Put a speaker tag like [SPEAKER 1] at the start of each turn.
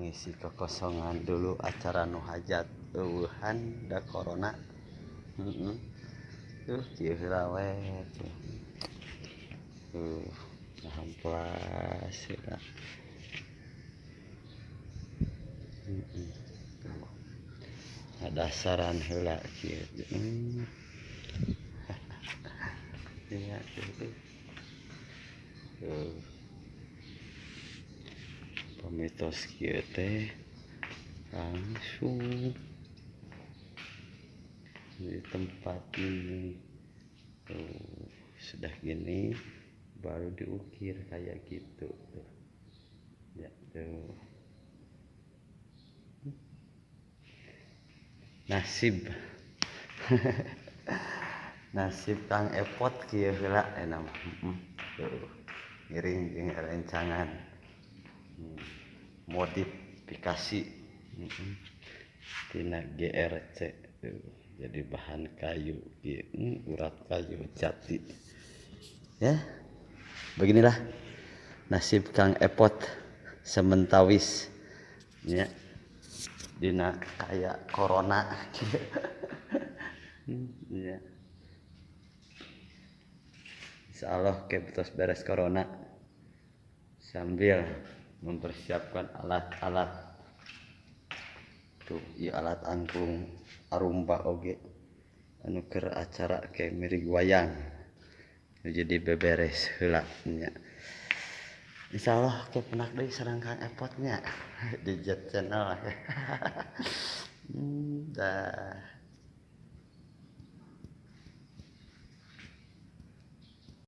[SPEAKER 1] ngisi kekosongan dulu acara nu hajat eueuhan da corona. Kieu heula we tuh. Amplas heula. Dasaran heula kieu. Ya tuh. Pamitos kieu teh langsung di tempat ini sudah gini baru diukir kayak gitu tuh. Ya tuh. Nasib nasib Kang Epot kieu heula enak ngiring jeung rencangan modifikasi tina GRC jadi bahan kayu urat kayu jati ya. Beginilah nasib Kang Epot sementawis ya dina kayak corona ya. Insyaallah kebetos beres corona sambil mempersiapkan alat-alat tuh ya, alat angklung arumba oge anu keur acara ke mirig wayang jadi beberes heula nya. Insyaallah kepenak deui sareng Kang Epot nya di Jet Channel. Dah